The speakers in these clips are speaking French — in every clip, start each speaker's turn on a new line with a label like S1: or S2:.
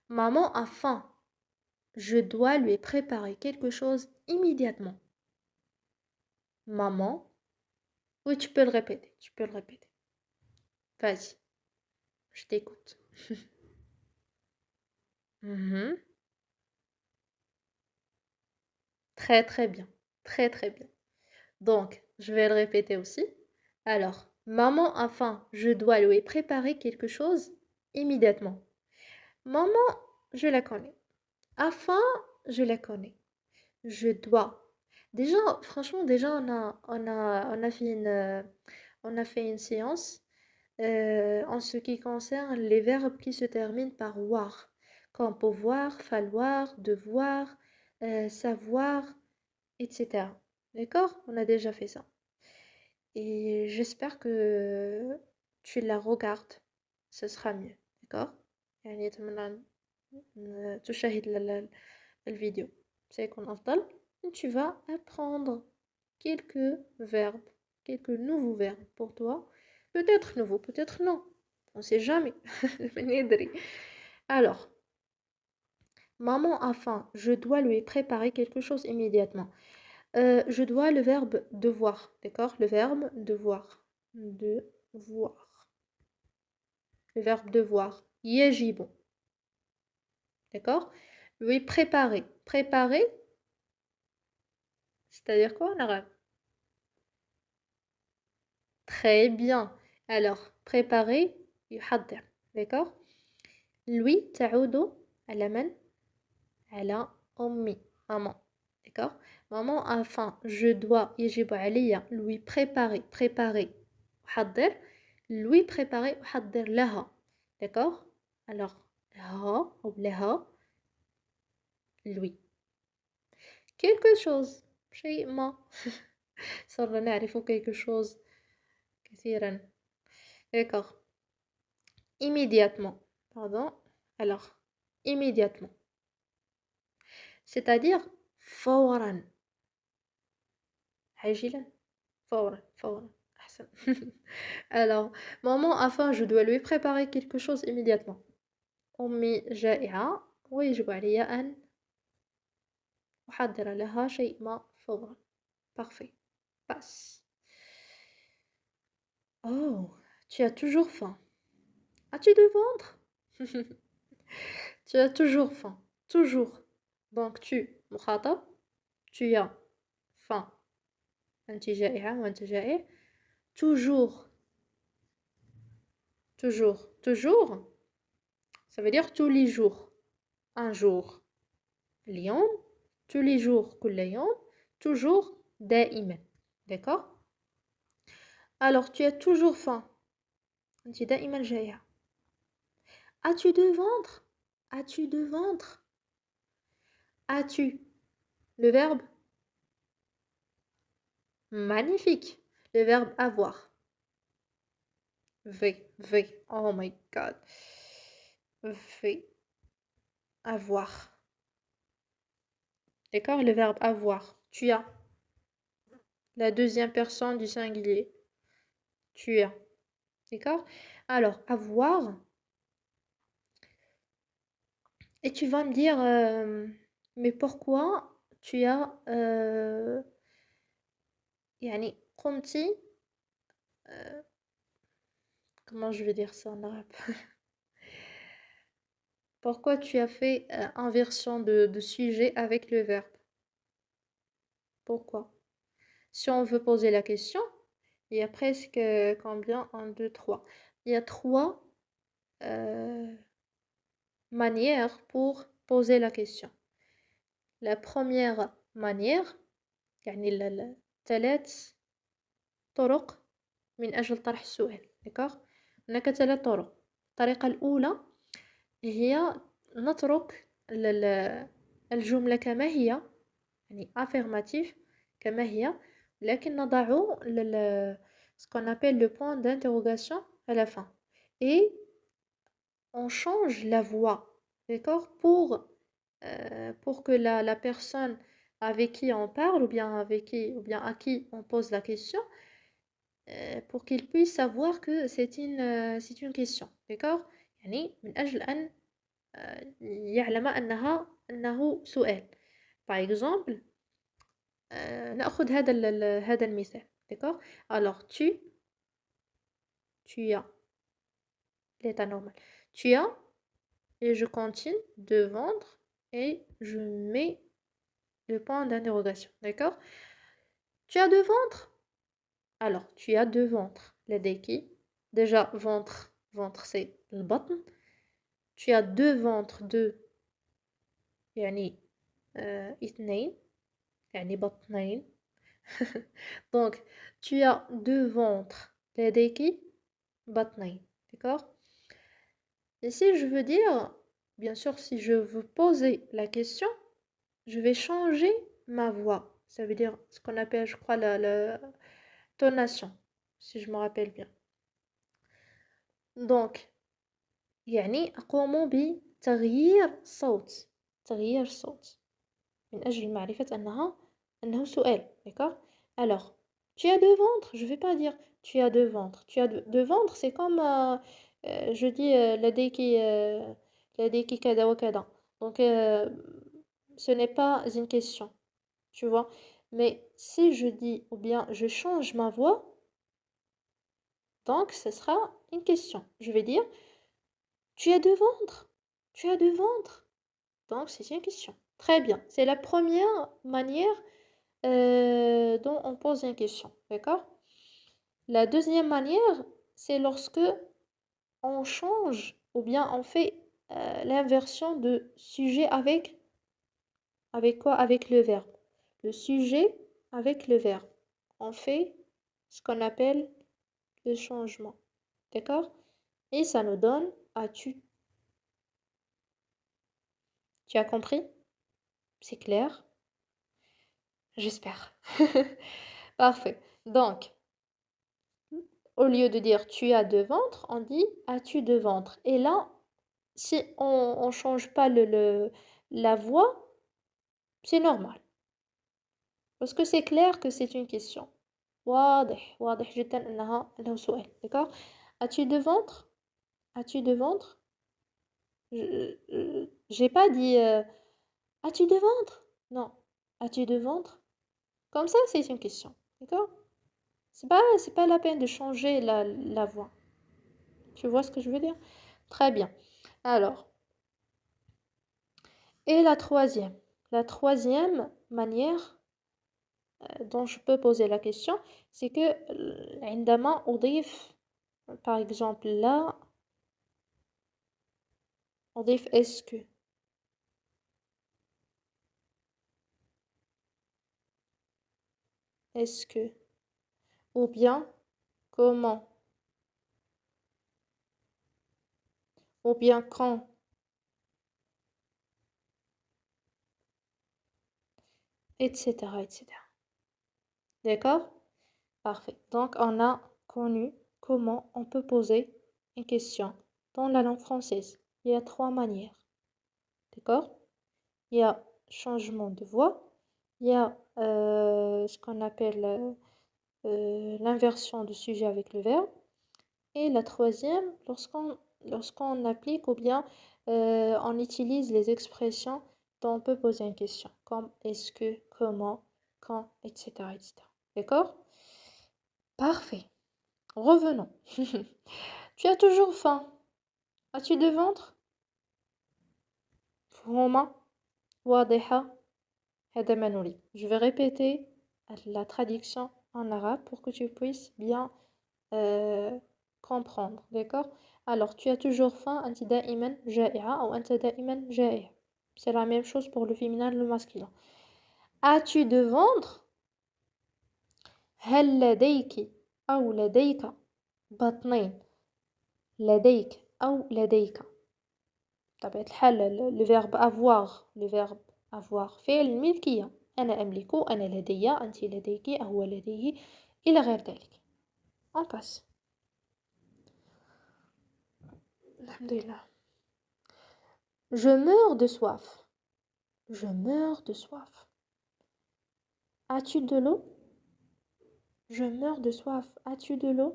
S1: Maman a faim. Je dois lui préparer quelque chose immédiatement. Maman. Oui, tu peux le répéter. Tu peux le répéter. Vas-y, je t'écoute. Mhm. Très très bien. Très très bien. Donc, je vais le répéter aussi. Alors, maman a faim. Je dois lui préparer quelque chose immédiatement. Maman, je la connais. A faim, je la connais. Je dois. Déjà, franchement, déjà, on a fait une séance en ce qui concerne les verbes qui se terminent par war, comme pouvoir, falloir, devoir, savoir, etc. D'accord? On a déjà fait ça. Et j'espère que tu la regardes. Ce sera mieux. D'accord? يعني أتمنى تشاهد الفيديو سيكون أفضل. Tu vas apprendre quelques verbes, quelques nouveaux verbes pour toi. Peut-être nouveaux, peut-être non. On sait jamais. Alors, maman a faim. Je dois lui préparer quelque chose immédiatement. Je dois le verbe devoir. D'accord? Le verbe devoir. Devoir. Le verbe devoir. يجب. D'accord? Lui préparer. Préparer, c'est-à-dire quoi en arabe? Très bien. Alors, préparer, يحضر. D'accord? Lui تعود على من؟ على أمي. Maman. D'accord? Maman a faim. Je dois يجب علي lui préparer. Préparer. أحضر. Lui préparer. أحضر لها. D'accord? Alors, لها ou لها. Lui. Quelque chose. شيء ما. صرنا نعرف quelque chose كثيرا. D'accord. Immédiatement. Pardon. Alors, immédiatement. C'est-à-dire فورا. عاجلا. فورا. فورا. أحسن. Alors, maman a faim, je dois lui préparer quelque chose immédiatement. أمي جائعة ويجب علي أن أحضر لها شيء ما فورا. Parfait. Passe. Oh, tu as toujours faim. As-tu du ventre? Tu as toujours faim. Toujours. Donc tu, مخاطب, tu as faim. أنت جائعة وأنت جائع. Toujours. Toujours. Toujours. Ça veut dire tous les jours. Un jour. اليوم. Tous les jours. كل يوم. Toujours. دائما. D'accord? Alors tu as toujours faim. أنت دائما جائعة. As-tu de ventre? As-tu de ventre? As-tu? Le verbe? Magnifique. Le verbe avoir. V. V. Oh my god. V. Avoir. D'accord? Le verbe avoir. Tu as. La deuxième personne du singulier. Tu as. D'accord? Alors, avoir. Et tu vas me dire, mais pourquoi tu as يعني قمتِ comment je vais dire ça en arabe? Pourquoi tu as fait inversion de sujet avec le verbe? Pourquoi? Si on veut poser la question, il y a presque combien? Un, 2, 3. Il y a trois manières pour poser la question. La première manière يعني ثلاث طرق من أجل طرح السؤال. d'accord؟ هناك ثلاث طرق. الطريقة الأولى هي نترك الجملة كما هي يعني affirmatif كما هي لكن نضع ce qu'on appelle le point d'interrogation à la fin et on change la voix, d'accord, pour que la personne avec qui on parle ou bien à qui on pose la question pour qu'il puisse savoir que c'est une question, d'accord. يعني من أجل أن يعلم أنه سؤال. par exemple نأخذ هذا المثال d'accord alors tu as l'état normal tu as et je continue de vendre et je mets le point d'interrogation d'accord tu as de vendre alors tu as de ventre لديك déjà ventre c'est البطن tu as deux ventres deux يعني اثنين يعني بطنين donc tu as deux ventres لديك بطنين d'accord et si je veux dire bien sûr si je veux poser la question je vais changer ma voix ça veut dire ce qu'on appelle je crois la tonation si je me rappelle bien donc يعني أقوم بتغيير صوت تغيير صوت من أجل معرفة أنه سؤال d'accord alors tu as deux ventres je vais pas dire tu as deux ventres tu as deux ventres c'est comme je dis لديك كذا وكذا donc ce n'est pas une question tu vois mais si je dis ou bien je change ma voix donc ce sera une question je vais dire tu as deux ventres tu as deux ventres donc c'est une question très bien c'est la première manière dont on pose une question d'accord la deuxième manière c'est lorsque on change ou bien on fait l'inversion de sujet avec quoi avec le verbe le sujet avec le verbe on fait ce qu'on appelle le changement d'accord et ça nous donne as-tu tu as compris c'est clair j'espère parfait donc au lieu de dire tu as deux ventres on dit as-tu deux ventres et là si on change pas la voix c'est normal parce que c'est clair que c'est une question واضح جدا أنه سؤال d'accord as-tu deux ventres as-tu deux ventres j'ai pas dit as-tu deux ventres non as-tu deux ventres comme ça c'est une question d'accord c'est pas la peine de changer la voix tu vois ce que je veux dire très bien alors et la troisième manière dont je peux poser la question c'est que عندما أضيف par exemple là أضيف est-ce que ou bien comment ou bien quand etc etc d'accord parfait donc on a connu comment on peut poser une question dans la langue française il y a trois manières d'accord il y a changement de voix il y a ce qu'on appelle l'inversion du sujet avec le verbe et la troisième lorsqu'on applique ou bien on utilise les expressions dont on peut poser une question comme est-ce que comment quand etc etc d'accord parfait revenons tu as toujours faim as-tu de ventre مفهومة واضحة هذا ما نريد je vais répéter la traduction en arabe pour que tu puisses bien comprendre d'accord alors tu as toujours faim أنت دائما جائعة أو أنت دائما جائع c'est la même chose pour le féminin et le masculin as-tu de ventre هل لديك أو لديك بطنين لديك أو لديك بطبيعة الحال le verbe avoir le verbe avoir فعل الملكية أنا أملك أنا لدي أنت لديك هو لديه إلى غير ذلك on passe الحمد لله je meurs de soif je meurs de soif as-tu de l'eau je meurs de soif as-tu de l'eau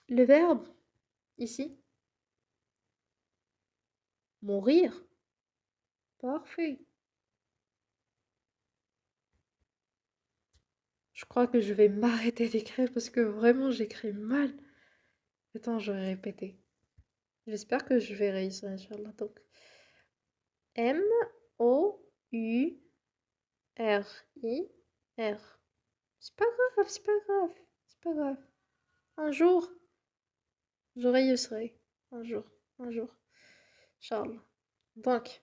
S1: Le verbe, ici, mourir. Parfait. Je crois que je vais m'arrêter d'écrire parce que vraiment j'écris mal. Attends, je vais répéter. J'espère que je vais réussir, Inch'Allah. Donc, M-O-U-R-I-R. C'est pas grave, c'est pas grave, c'est pas grave. Un jour, je réussirai. Un jour, un jour. Inch'Allah. Donc,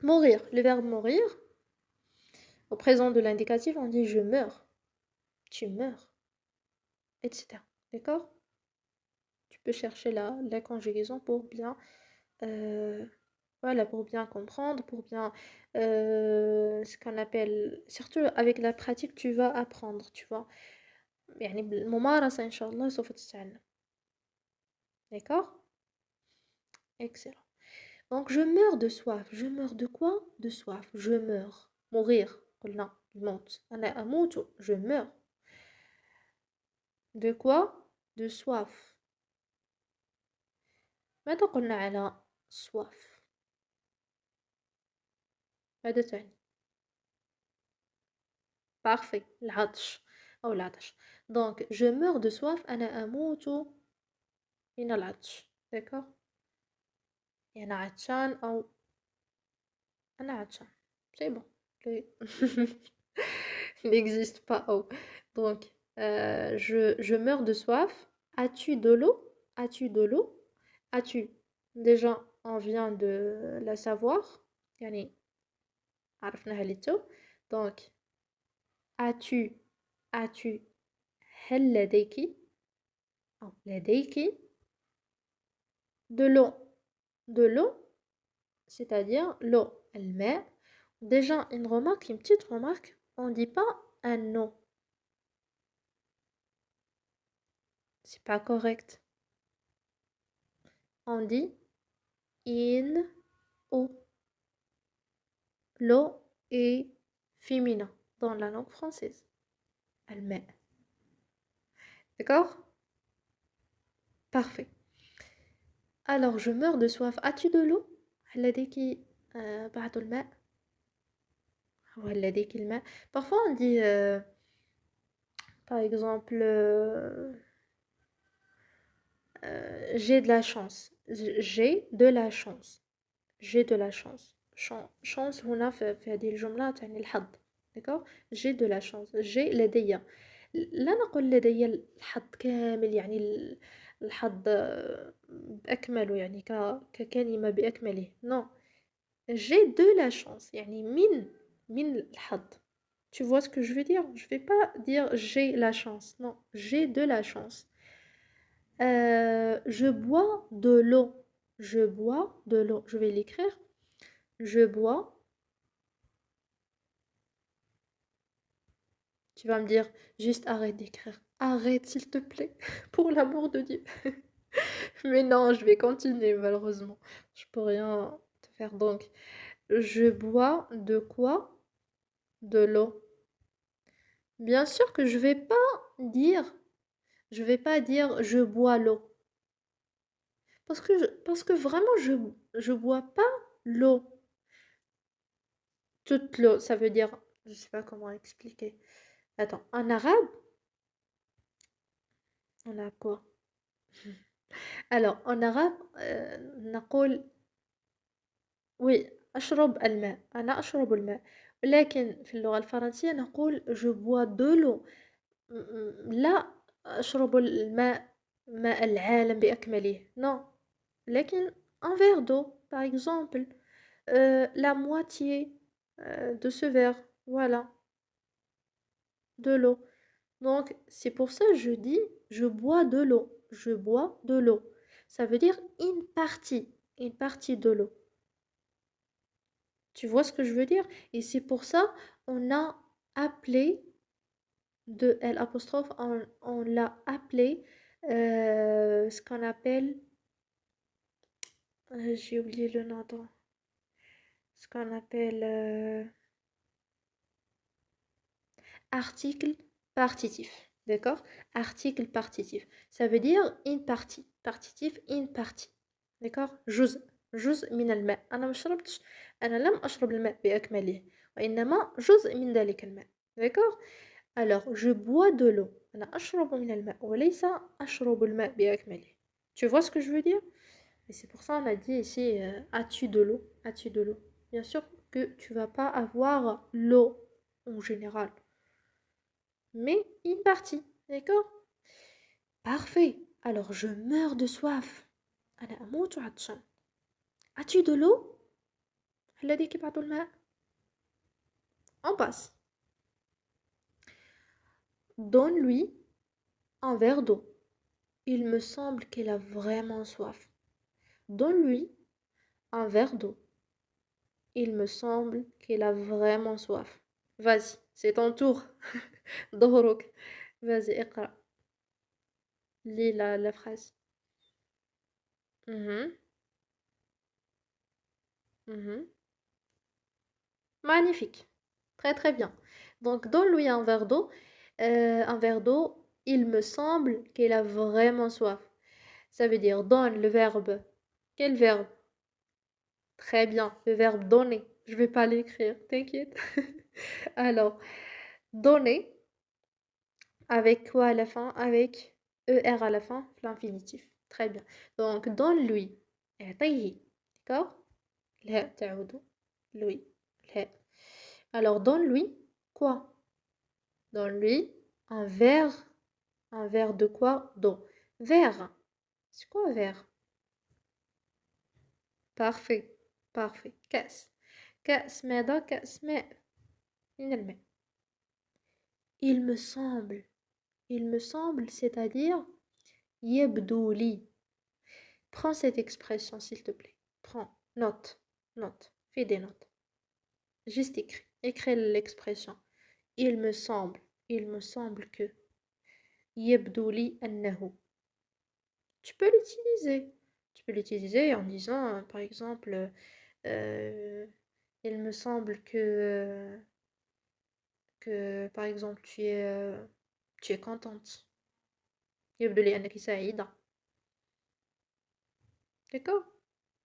S1: mourir. Le verbe mourir, au présent de l'indicatif, on dit je meurs, tu meurs, etc. D'accord? Tu peux chercher la conjugaison pour bien, euh, voilà, pour bien comprendre, pour bien, ce qu'on appelle, surtout avec la pratique, tu vas apprendre, tu vois. يعني بالممارسة إن شاء الله سوف تتعلم. D'accord? Excellent. Donc je meurs de soif. Je meurs de quoi? De soif. Je meurs. Mourir. قلنا الموت. أنا أموت. Je meurs. De quoi? De soif. ماذا قلنا على soif؟ ماذا تعني؟ Parfait. العطش أو العطش. Donc je meurs de soif. أنا أموت من العطش. D'accord? يعني أنا عطشان أو أنا عطشان. C'est bon. Il n'existe pas oh. Donc, je meurs de soif. As-tu de l'eau? As-tu de l'eau? As-tu? Déjà, on vient de la savoir. يعني عرفناها للتو. Donc, as-tu? As-tu? هل لديك؟ أو لديك de l'eau? De l'eau, c'est-à-dire l'eau, الماء. Déjà, une petite remarque, on ne dit pas un eau. C'est pas correct. On dit in eau. L'eau est féminin dans la langue française. الماء. D'accord? Parfait. Alors, je meurs de soif. As-tu de l'eau? هل لديك بعض الماء؟ وهل لديك الماء؟ Parfois on dit, par exemple, j'ai de la chance. J'ai de la chance. J'ai de la chance. chance هنا في هذه الجملة تعني الحظ. d'accord j'ai de la chance. j'ai لدي. لا نقول لدي الحظ كامل يعني الحظ بأكمله يعني ككلمة بأكمله. non j'ai de la chance يعني من الحظ. tu vois ce que je veux dire? je vais pas dire j'ai la chance. non j'ai de la chance. je bois de l'eau. Je bois de l'eau. Je vais l'écrire. Je bois. Tu vas me dire, juste arrête d'écrire. Arrête, s'il te plaît. Pour l'amour de Dieu. Mais non, je vais continuer, malheureusement. Je peux rien te faire. Donc, je bois de quoi? De l'eau. Bien sûr que je vais pas dire, je bois l'eau. Parce que vraiment, je bois pas l'eau. Toute l'eau, ça veut dire, je sais pas comment expliquer. Attends, en arabe, on a quoi? Alors, en arabe, نقول oui أشرب الماء. أنا أشرب الماء. ولكن في اللغة الفرنسية نقول je bois de l'eau. لا أشرب الماء، ماء العالم بأكمله. non. لكن un verre d'eau, par exemple, la moitié de ce verre. Voilà, de l'eau. Donc, c'est pour ça que je dis je bois de l'eau. Je bois de l'eau. Ça veut dire une partie de l'eau. Tu vois ce que je veux dire? Et c'est pour ça on a appelé de L apostrophe, on l'a appelé ce qu'on appelle, j'ai oublié le nom, attends. Ce qu'on appelle article partitif. D'accord? Article partitif. Ça veut dire une partie. Partitif, une partie. d'accord جزء من الماء أنا ما شربتش أنا لم أشرب الماء بأكمله وإنما جزء من ذلك الماء d'accord alors je bois de l'eau أنا أشرب من الماء وليس أشرب الماء بأكمله tu vois ce que je veux dire et c'est pour ça on a dit ici as-tu de l'eau as-tu de l'eau bien sûr que tu vas pas avoir l'eau en général mais une partie d'accord parfait alors je meurs de soif أنا أموت عطشان as-tu de l'eau هل لديك بعض الماء on passe donne-lui un verre d'eau il me semble qu'elle a vraiment soif donne-lui un verre d'eau il me semble qu'elle a vraiment soif vas-y c'est ton tour دورك vas-y اقرأ lis la phrase Mhm, mhm. Magnifique. Très très bien. Donc donne-lui un verre d'eau, il me semble qu'elle a vraiment soif. Ça veut dire donne le verbe. Quel verbe? Très bien, le verbe donner. Je vais pas l'écrire, t'inquiète. Alors, donner avec quoi à la fin? Avec ER à la fin, l'infinitif. Très bien. Donc donne-lui. اعطيه. D'accord? لا تعود. Lui. لا. Alors donne-lui quoi? Donne-lui un verre. Un verre de quoi? D'eau. Verre. C'est quoi verre? Parfait. Parfait. كأس. كأس ماذا؟ كأس ماء. من الماء. Il me semble. Il me semble, c'est-à-dire يبدو لي. Prends cette expression, s'il te plaît. Prends. Note. Note. Fais des notes. Juste écris. Écris l'expression. Il me semble. Il me semble que. يبدو لي أنه. Tu peux l'utiliser. Tu peux l'utiliser en disant, par exemple, euh, il me semble que par exemple, tu es contente. يبدو لي أنك سعيدة. D'accord?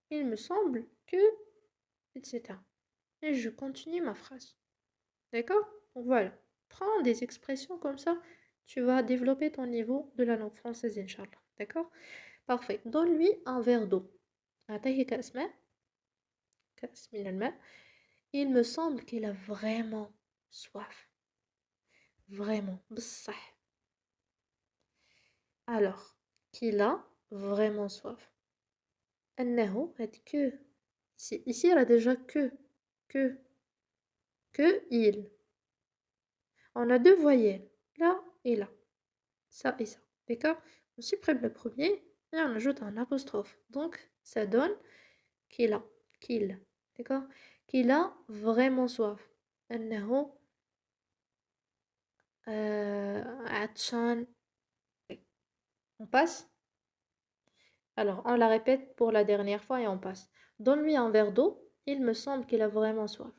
S1: Il me semble que, etc. Et je continue ma phrase. D'accord? Donc voilà. Prends des expressions comme ça, tu vas développer ton niveau de la langue française, Inch'Allah. D'accord? Parfait. Donne-lui un verre d'eau. أعطيه كأس ماء. كأس من الماء. Il me semble qu'il a vraiment soif. Vraiment. بصح. Alors, qu'il a vraiment soif. أنه هاد que. Ici, elle a déjà que, il. On a deux voyelles, là et là. Ça et ça. D'accord? On supprime le premier et on ajoute un apostrophe. Donc, ça donne qu'il a. Qu'il. D'accord? Qu'il a vraiment soif. أنه عطشان. On passe? Alors, on la répète pour la dernière fois et on passe. Donne-lui un verre d'eau. Il me semble qu'il a vraiment soif.